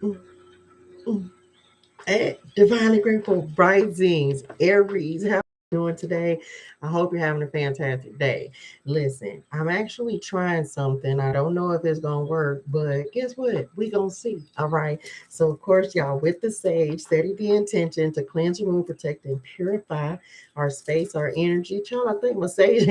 Mm, mm. Divinely grateful risings, Aries. How you doing today? I hope you're having a fantastic day. Listen, I'm actually trying something. I don't know if it's gonna work, but guess what? We gonna see. All right. So of course, y'all, with the sage, setting the intention to cleanse, remove, protect, and purify our space, our energy. Child, I think my sage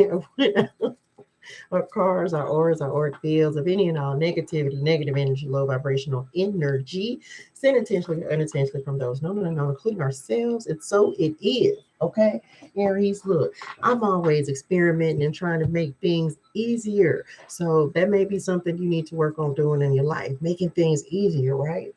our cars, our auras, our auric fields of any and all negativity, negative energy, low vibrational energy, sent intentionally or unintentionally from those known and unknown, including ourselves. And so it is. Okay, Aries, look, I'm always experimenting and trying to make things easier. So that may be something you need to work on doing in your life, making things easier, right?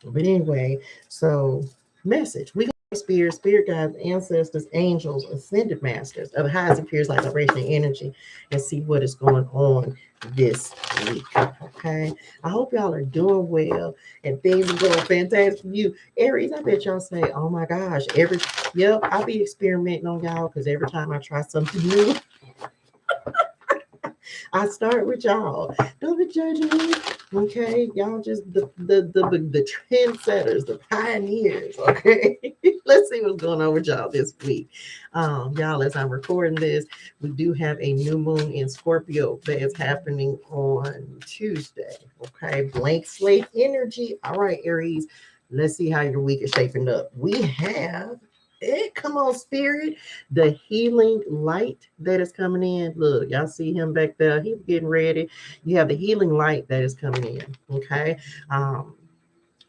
But anyway, so message. We spirit guides, ancestors, angels, ascended masters of the highest and purest light vibration and energy, and see what is going on this week. Okay. I hope y'all are doing well and things are going fantastic for you. Aries, I bet y'all say, oh my gosh, yep, I'll be experimenting on y'all because every time I try something new, I start with y'all. Don't be judging me. Okay, y'all just the trendsetters, the pioneers. Okay, let's see what's going on with y'all this week. Y'all, as I'm recording this, we do have a new moon in Scorpio that is happening on Tuesday. Okay, blank slate energy. All right, Aries, let's see how your week is shaping up. We have come on, spirit. The healing light that is coming in. Look, y'all see him back there. He's getting ready. You have the healing light that is coming in. Okay. Um,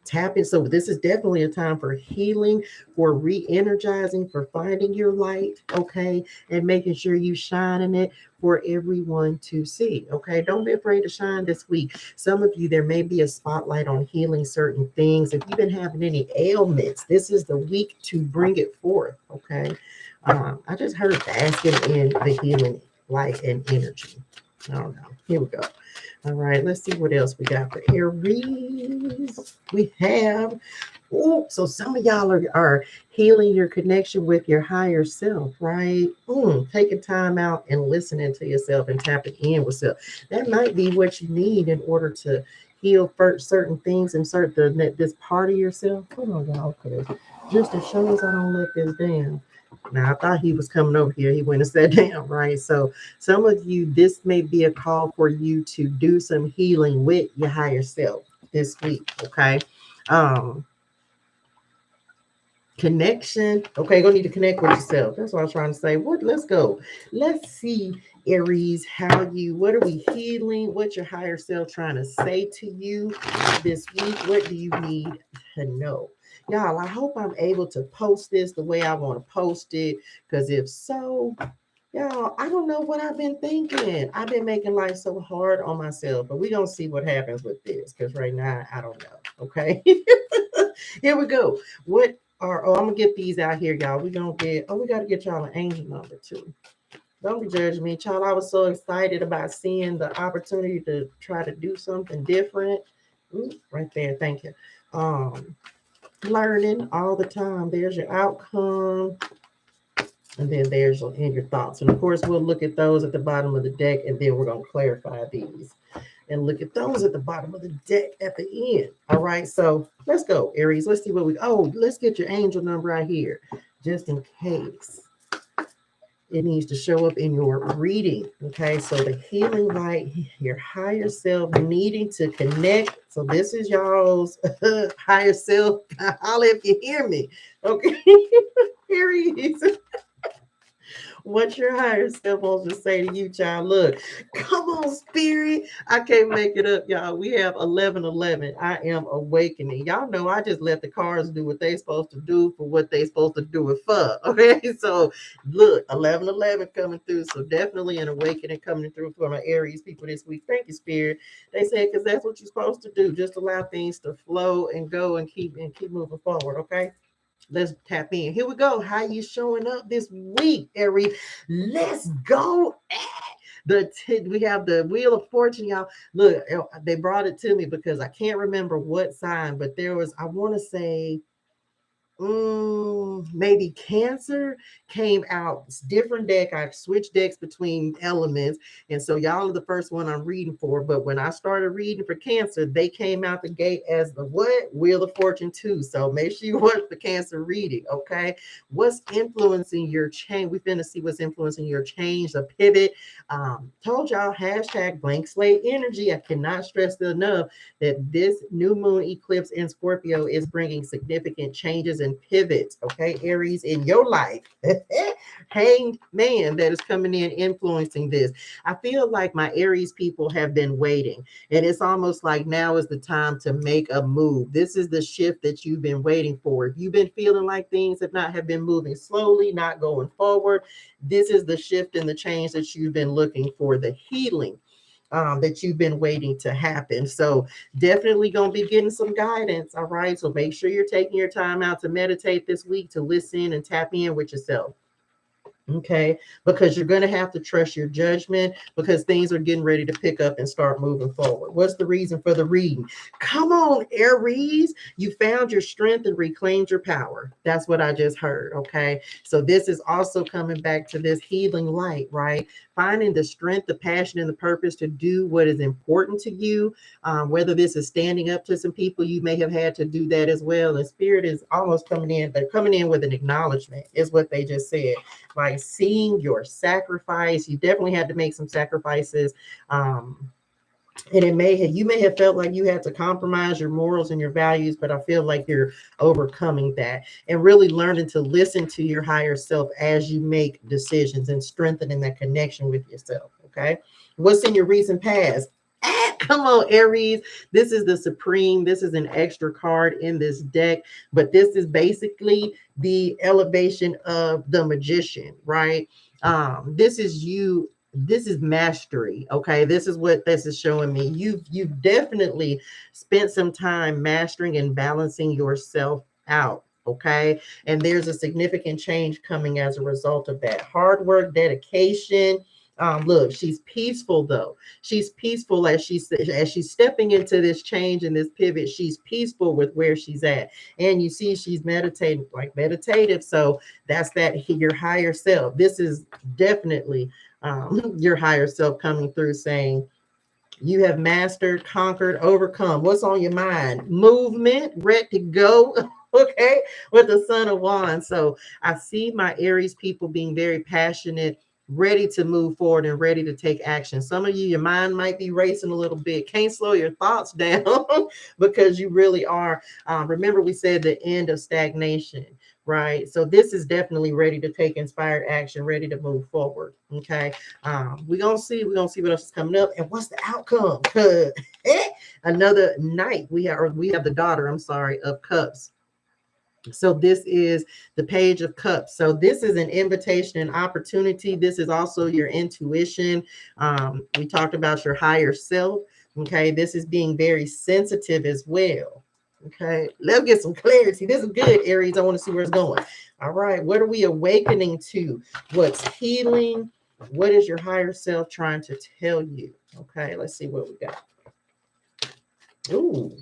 Tapping. So this is definitely a time for healing, for re-energizing, for finding your light, okay, and making sure you shining it for everyone to see. Okay, don't be afraid to shine this week. Some of you, there may be a spotlight on healing certain things. If you've been having any ailments, this is the week to bring it forth. Okay, I just heard basking in the healing light and energy. I don't know. Here we go. All right, let's see what else we got for Aries. We have, oh, so some of y'all are healing your connection with your higher self, right? Taking time out and listening to yourself and tapping in with self. That might be what you need in order to heal first certain things and certain this part of yourself. Hold on, y'all, because just as sure as I don't let this down. Now I thought he was coming over here. He went and sat down, right? So some of you, this may be a call for you to do some healing with your higher self this week. Okay. Um, Connection. Okay, gonna need to connect with yourself. That's what I was trying to say. What? Let's go. Let's see, Aries, how you. What are we healing? What's your higher self trying to say to you this week? What do you need to know, y'all? I hope I'm able to post this the way I want to post it. Because if so, y'all, I don't know what I've been thinking. I've been making life so hard on myself, but we're gonna see what happens with this. Because right now, I don't know. Okay. Here we go. What are I'm gonna get these out here, y'all. We gonna get we gotta get y'all an angel number too. Don't be judging me, child. I was so excited about seeing the opportunity to try to do something different. Ooh, right there, thank you. Um, Learning all the time. There's your outcome, and then there's your thoughts. And of course, we'll look at those at the bottom of the deck, and then we're gonna clarify these and look at those at the bottom of the deck at the end. All right, so let's go, Aries. Let's see what we. Oh, let's get your angel number right here, just in case it needs to show up in your reading. Okay, so the healing light, your higher self needing to connect. So this is y'all's higher self. Holla if you hear me. Okay, Aries. What your higher self wants to say to you, child. Look, come on, spirit. I can't make it up, y'all. We have 11:11. I am awakening. Y'all know I just let the cards do what they supposed to do for what they supposed to do it for. Okay, so look, 11:11 coming through. So definitely an awakening coming through for my Aries people this week. Thank you, spirit. They said because that's what you're supposed to do. Just allow things to flow and go and keep moving forward. Okay. Let's tap in. Here we go. How you showing up this week, Aries? Let's go. We have the Wheel of Fortune, y'all. Look, they brought it to me because I can't remember what sign, but there was, I want to say, Maybe Cancer came out. It's different deck. I've switched decks between elements, and so y'all are the first one I'm reading for. But when I started reading for Cancer, they came out the gate as the what? Wheel of Fortune 2. So make sure you watch the Cancer reading, okay? What's influencing your change? We finna see what's influencing your change, the pivot. Told y'all hashtag blank slate energy. I cannot stress enough that this new moon eclipse in Scorpio is bringing significant changes and pivots, okay, Aries, in your life. Hanged man that is coming in influencing this. I feel like my Aries people have been waiting, and it's almost like now is the time to make a move. This is the shift that you've been waiting for. If you've been feeling like things have been moving slowly, not going forward, this is the shift and the change that you've been looking for, the healing that you've been waiting to happen. So definitely going to be getting some guidance. All right. So make sure you're taking your time out to meditate this week, to listen and tap in with yourself. Okay, because you're going to have to trust your judgment because things are getting ready to pick up and start moving forward. What's the reason for the reading? Come on, Aries. You found your strength and reclaimed your power. That's what I just heard. Okay, so this is also coming back to this healing light, right? Finding the strength, the passion, and the purpose to do what is important to you. Whether this is standing up to some people, you may have had to do that as well. The spirit is almost coming in. They're coming in with an acknowledgement, is what they just said. Like seeing your sacrifice, you definitely had to make some sacrifices. And you may have felt like you had to compromise your morals and your values, but I feel like you're overcoming that and really learning to listen to your higher self as you make decisions and strengthening that connection with yourself. Okay. What's in your recent past? Come on, Aries. This is the Supreme. This is an extra card in this deck, but this is basically the elevation of the Magician, right? This is you. This is mastery. Okay, this is what this is showing me. You've definitely spent some time mastering and balancing yourself out. Okay, and there's a significant change coming as a result of that hard work, dedication. Look, she's peaceful though. She's peaceful as she's stepping into this change and this pivot. She's peaceful with where she's at, and you see she's meditating, like meditative. So that's that your higher self. This is definitely your higher self coming through, saying you have mastered, conquered, overcome. What's on your mind? Movement, ready to go. Okay, with the Son of Wands. So I see my Aries people being very passionate, ready to move forward and ready to take action. Some of you, your mind might be racing a little bit. Can't slow your thoughts down because you really are. Remember, we said the end of stagnation, right? So this is definitely ready to take inspired action, ready to move forward. Okay. We're gonna see what else is coming up and what's the outcome. Another night. We have the daughter, I'm sorry, of Cups. So this is the Page of Cups. So this is an invitation and opportunity. This is also your intuition. We talked about your higher self. Okay. This is being very sensitive as well. Okay. Let's get some clarity. This is good, Aries. I want to see where it's going. All right. What are we awakening to? What's healing? What is your higher self trying to tell you? Okay. Let's see what we got. Ooh.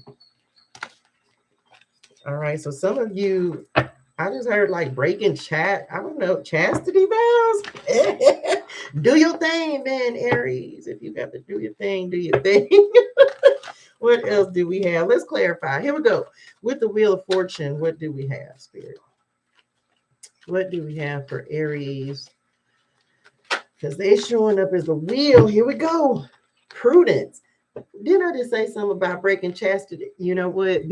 All right, so some of you, I just heard like breaking chat. I don't know, chastity vows. Do your thing, then, Aries. If you got to do your thing, do your thing. What else do we have? Let's clarify. Here we go. With the Wheel of Fortune, what do we have, Spirit? What do we have for Aries? Because they're showing up as a wheel. Here we go. Prudence. Didn't I just say something about breaking chastity? You know what?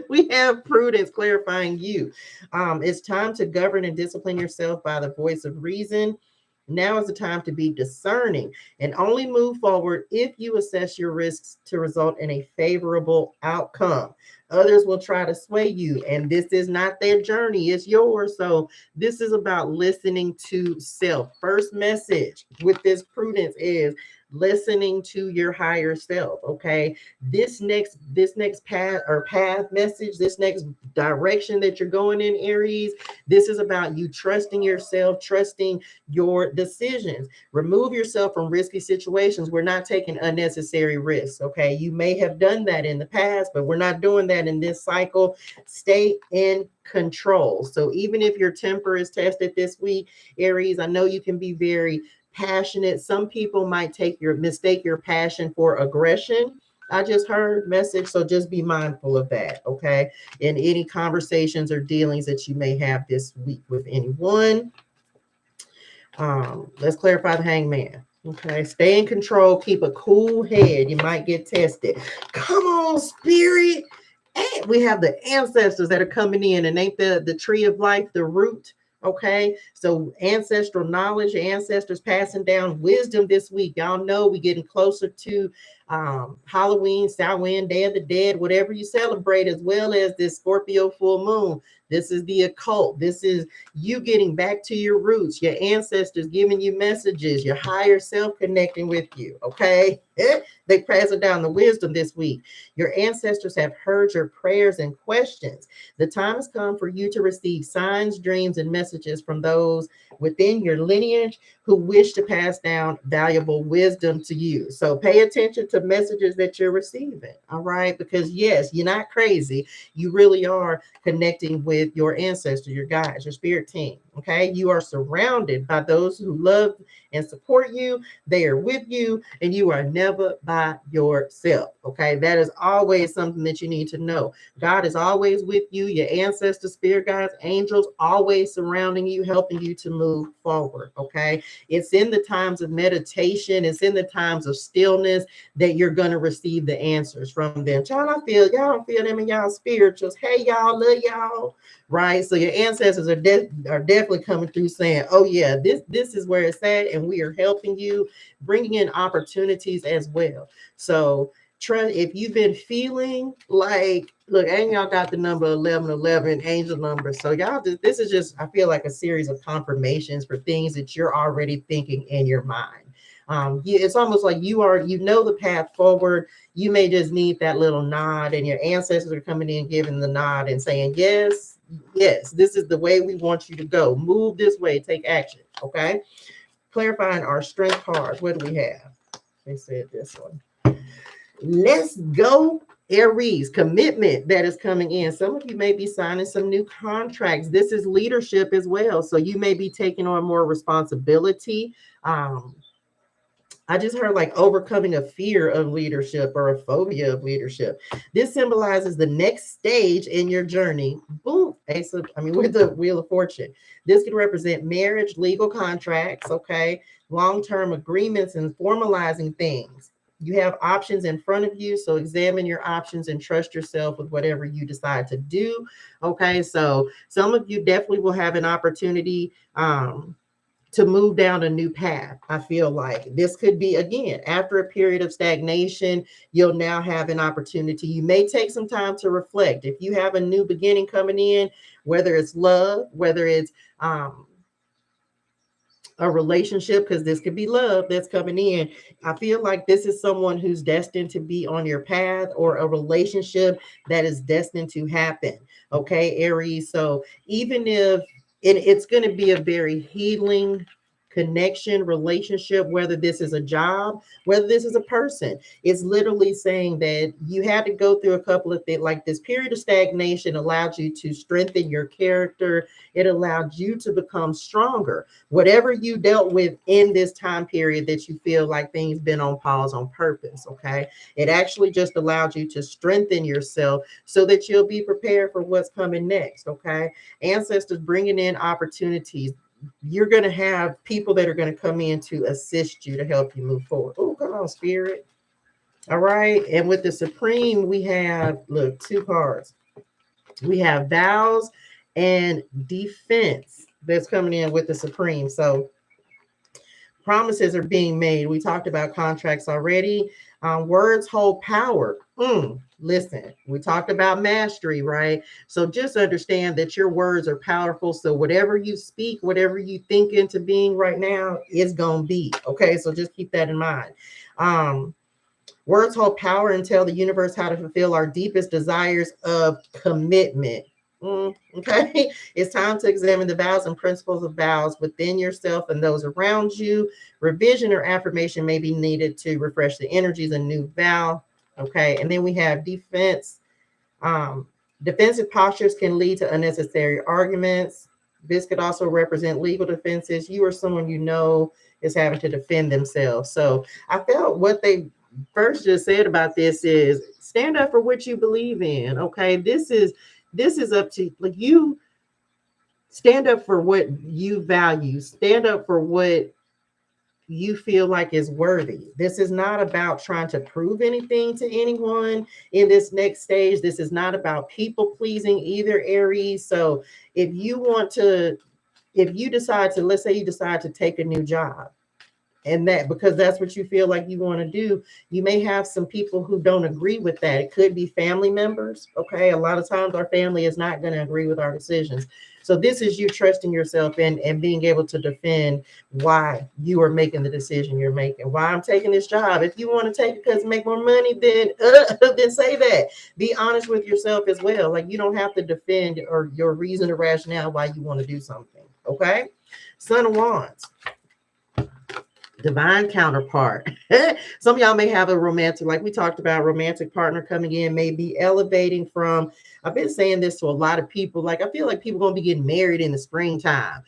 We have prudence clarifying you. It's time to govern and discipline yourself by the voice of reason. Now is the time to be discerning and only move forward if you assess your risks to result in a favorable outcome. Others will try to sway you, and this is not their journey, it's yours. So this is about listening to self. First message with this prudence is listening to your higher self. Okay, this next path message, this next direction that you're going in, Aries, this is about you trusting yourself, trusting your decisions. Remove yourself from risky situations. We're not taking unnecessary risks. Okay, you may have done that in the past, but we're not doing that in this cycle. Stay in control. So even if your temper is tested this week, Aries, I know you can be very passionate. Some people might mistake your passion for aggression. I just heard message, so just be mindful of that, okay? In any conversations or dealings that you may have this week with anyone. Let's clarify the hangman. Okay, stay in control, keep a cool head. You might get tested. Come on, spirit. And we have the ancestors that are coming in, and ain't the tree of life the root? Okay, so ancestral knowledge, ancestors passing down wisdom this week. Y'all know we're getting closer to Halloween, Samhain, Day of the Dead, whatever you celebrate, as well as this Scorpio full moon. This is the occult. This is you getting back to your roots, your ancestors giving you messages, your higher self connecting with you. Okay, they passing down the wisdom this week. Your ancestors have heard your prayers and questions. The time has come for you to receive signs, dreams, and messages from those within your lineage who wish to pass down valuable wisdom to you. So pay attention to messages that you're receiving. All right, because yes, you're not crazy. You really are connecting with your ancestors, your guides, your spirit team. Okay, you are surrounded by those who love and support you. They are with you, and you are never by yourself. Okay, that is always something that you need to know. God is always with you. Your ancestors, spirit guides, angels, always surrounding you, helping you to move forward. Okay, it's in the times of meditation, it's in the times of stillness that you're going to receive the answers from them. Y'all don't feel them in y'all spirituals. Hey, y'all, love y'all. Right, so your ancestors are definitely coming through saying, oh yeah, this is where it's at, and we are helping you, bringing in opportunities as well. So if you've been feeling like, look, and y'all got the number 1111 angel number, so y'all this is just, I feel like a series of confirmations for things that you're already thinking in your mind. It's almost like you know the path forward. You may just need that little nod, and your ancestors are coming in giving the nod and saying, yes, this is the way we want you to go. Move this way, take action. Okay, clarifying our strength cards. What do we have? They said this one. Let's go, Aries. Commitment that is coming in. Some of you may be signing some new contracts. This is leadership as well, so you may be taking on more responsibility. I just heard like overcoming a fear of leadership or a phobia of leadership. This symbolizes the next stage in your journey. Boom. With the Wheel of Fortune. This could represent marriage, legal contracts, okay, long-term agreements, and formalizing things. You have options in front of you, so examine your options and trust yourself with whatever you decide to do. Okay, so some of you definitely will have an opportunity to move down a new path. I feel like this could be, again, after a period of stagnation, you'll now have an opportunity. You may take some time to reflect. If you have a new beginning coming in, whether it's love, whether it's a relationship, because this could be love that's coming in. I feel like this is someone who's destined to be on your path, or a relationship that is destined to happen. Okay, Aries. So even if it's going to be a very healing connection, relationship, whether this is a job, whether this is a person, it's literally saying that you had to go through a couple of things. Like this period of stagnation allowed you to strengthen your character. It allowed you to become stronger. Whatever you dealt with in this time period that you feel like things been on pause on purpose, okay, it actually just allowed you to strengthen yourself so that you'll be prepared for what's coming next. Okay, ancestors bringing in opportunities. You're going to have people that are going to come in to assist you, to help you move forward. Oh, come on, spirit. All right, and with the Supreme, we have, look, two cards. We have vows and defense that's coming in with the Supreme. So promises are being made. We talked about contracts already. Words hold power. Listen, we talked about mastery, right? So just understand that your words are powerful. So whatever you speak, whatever you think into being right now, is going to be. Okay, so just keep that in mind. Words hold power and tell the universe how to fulfill our deepest desires of commitment. Okay, it's time to examine the vows and principles of vows within yourself and those around you. Revision or affirmation may be needed to refresh the energies of new vow. Okay, and then we have defense. Defensive postures can lead to unnecessary arguments. This could also represent legal defenses. You or someone you know is having to defend themselves. So I felt what they first just said about this is stand up for what you believe in. Okay. This is up to like you stand up for what you value. Stand up for what you feel like is worthy. This is not about trying to prove anything to anyone in this next stage. This is not about people pleasing either, Aries. So if you decide to, let's say you decide to take a new job, and that because that's what you feel like you want to do, you may have some people who don't agree with that. It could be family members. Okay, a lot of times our family is not going to agree with our decisions. So this is you trusting yourself and being able to defend why you are making the decision you're making. Why I'm taking this job. If you want to take it because make more money, then say that. Be honest with yourself as well. Like you don't have to defend or your reason or rationale why you want to do something. Okay, Son of Wands. Divine counterpart. Some of y'all may have a romantic, like we talked about, romantic partner coming in, may be elevating from, I've been saying this to a lot of people, like I feel like people going to be getting married in the springtime.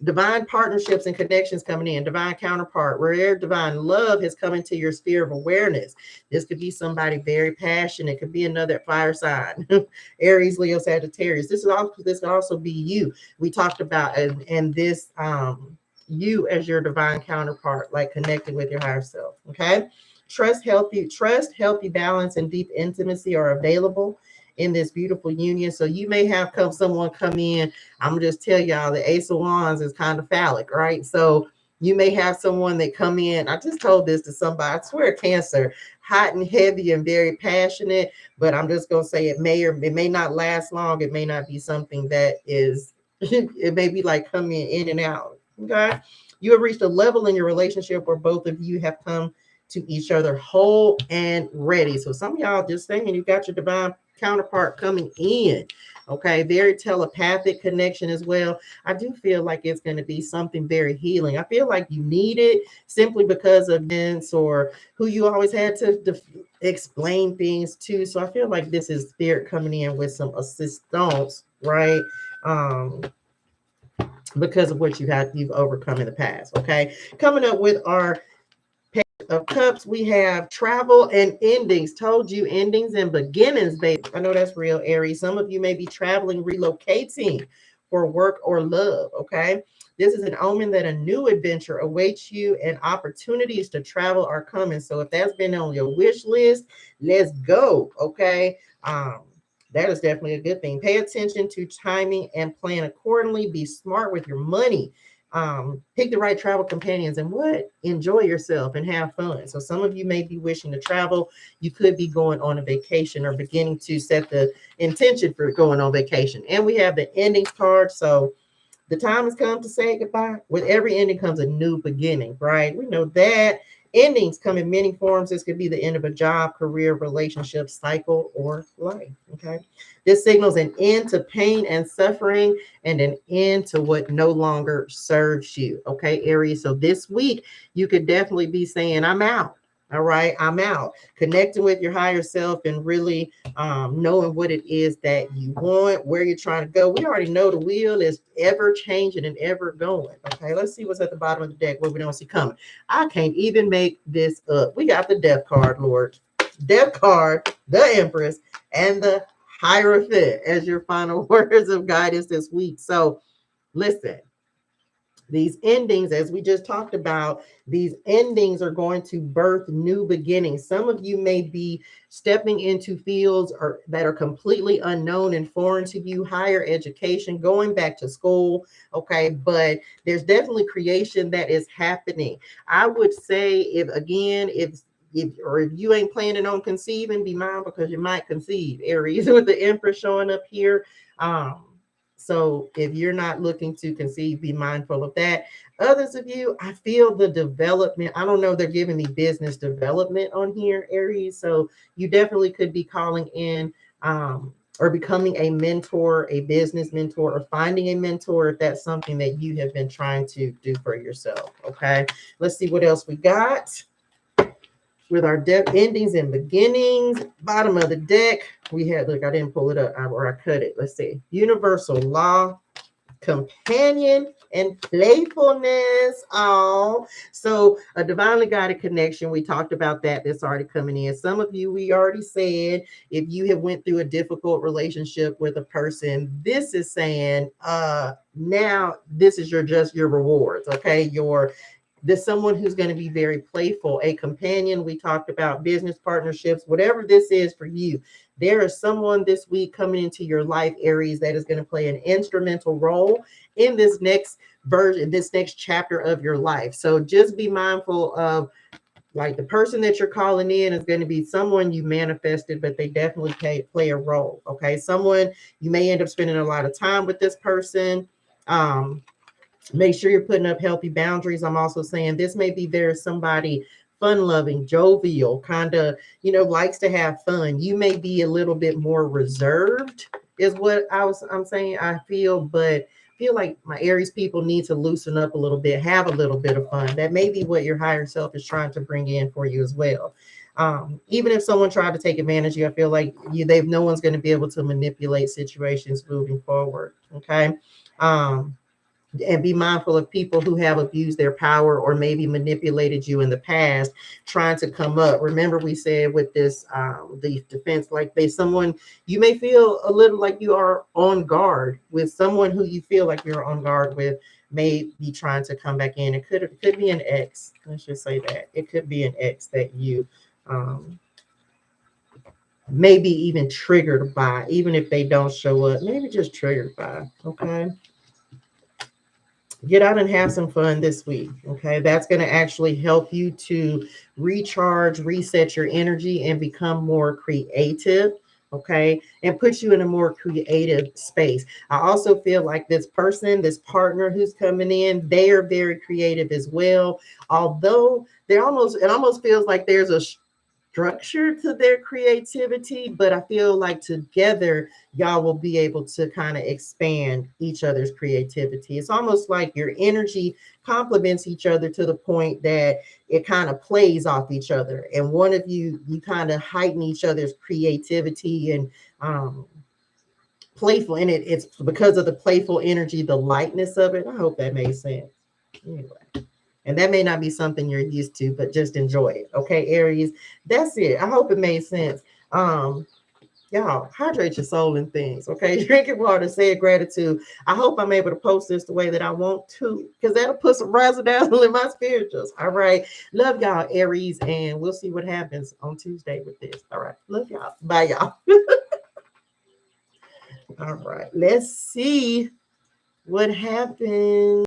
Divine partnerships and connections coming in, divine counterpart, rare divine love has come into your sphere of awareness. This could be somebody very passionate. It could be another fire sign, Aries, Leo, Sagittarius. This could also be you. We talked about, and this, you as your divine counterpart, like connecting with your higher self. Okay. Trust, healthy balance, and deep intimacy are available in this beautiful union. So you may have someone come in. I'm gonna just tell y'all the Ace of Wands is kind of phallic, right? So you may have someone that come in. I just told this to somebody. I swear, Cancer, hot and heavy and very passionate. But I'm just gonna say it may not last long. It may not be something that is. It may be like coming in and out. Okay, you have reached a level in your relationship where both of you have come to each other whole and ready. So some of y'all just saying you got your divine counterpart coming in. Okay, very telepathic connection as well. I do feel like it's going to be something very healing. I feel like you need it simply because of events or who you always had to explain things to. So I feel like this is spirit coming in with some assistance, right? Because of what you've overcome in the past. Okay, coming up with our Page of Cups, we have travel and endings. Told you, endings and beginnings, baby. I know that's real, Aries. Some of you may be traveling, relocating for work or love. Okay, this is an omen that a new adventure awaits you and opportunities to travel are coming. So if that's been on your wish list, let's go. Okay, that is definitely a good thing. Pay attention to timing and plan accordingly. Be smart with your money. Pick the right travel companions and enjoy yourself and have fun. So some of you may be wishing to travel. You could be going on a vacation or beginning to set the intention for going on vacation. And we have the endings card. So the time has come to say goodbye. With every ending comes a new beginning, right? We know that. Endings come in many forms. This could be the end of a job, career, relationship, cycle, or life. Okay. This signals an end to pain and suffering and an end to what no longer serves you. Okay, Aries. So this week, you could definitely be saying, I'm out. All right, I'm out. Connecting with your higher self and really knowing what it is that you want, where you're trying to go. We already know the wheel is ever changing and ever going. Okay, let's see what's at the bottom of the deck, what we don't see coming. I can't even make this up. We got the Death card, Lord. Death card, the Empress, and the Hierophant as your final words of guidance this week. So listen. These endings, as we just talked about, these endings are going to birth new beginnings. Some of you may be stepping into fields that are completely unknown and foreign to you, higher education, going back to school, okay? But there's definitely creation that is happening. I would say if you ain't planning on conceiving, be mindful because you might conceive, Aries, with the Empress showing up here. So if you're not looking to conceive, be mindful of that. Others of you, I feel the development. I don't know, they're giving me business development on here, Aries. So you definitely could be calling in or becoming a mentor, a business mentor, or finding a mentor if that's something that you have been trying to do for yourself. Okay, let's see what else we got. with our endings and beginnings. Bottom of the deck, we had, look, I didn't pull it up or I cut it. Let's see. Universal law, companion, and playfulness. Oh, so a divinely guided connection. We talked about that. That's already coming in. Some of you, we already said, if you have went through a difficult relationship with a person, this is saying, now this is your rewards. Okay, there's someone who's going to be very playful, a companion. We talked about business partnerships, whatever this is for you. There is someone this week coming into your life, Aries, that is going to play an instrumental role in this next version, this next chapter of your life. So just be mindful of, like, the person that you're calling in is going to be someone you manifested, but they definitely play a role. Okay. Someone you may end up spending a lot of time with this person. Make sure you're putting up healthy boundaries. I'm also saying this may be there's somebody fun-loving, jovial, kind of, likes to have fun. You may be a little bit more reserved, is what I'm saying. I feel like my Aries people need to loosen up a little bit, have a little bit of fun. That may be what your higher self is trying to bring in for you as well. Even if someone tried to take advantage of you, I feel like no one's going to be able to manipulate situations moving forward. Okay. And be mindful of people who have abused their power or maybe manipulated you in the past, trying to come up. Remember, we said with this, the defense, like someone, you may feel a little like you are on guard with someone who you feel like you're on guard with, may be trying to come back in. It could be an ex. Let's just say that. It could be an ex that you maybe even triggered by, even if they don't show up, maybe just triggered by. Okay. Get out and have some fun this week. Okay. That's going to actually help you to recharge, reset your energy, and become more creative. Okay. And put you in a more creative space. I also feel like this person, this partner who's coming in, they are very creative as well. Although it almost feels like there's a structure to their creativity, but I feel like together y'all will be able to kind of expand each other's creativity. It's almost like your energy complements each other to the point that it kind of plays off each other, and one of you kind of heighten each other's creativity and playful, and it's because of the playful energy, the lightness of it. I hope that made sense. Anyway. And that may not be something you're used to, but just enjoy it. Okay, Aries. That's it. I hope it made sense. Y'all, hydrate your soul in things. Okay, drinking water, say gratitude. I hope I'm able to post this the way that I want to, because that'll put some razzle dazzle in my spirituals. All right. Love y'all, Aries, and we'll see what happens on Tuesday with this. All right. Love y'all. Bye, y'all. All right. Let's see what happens.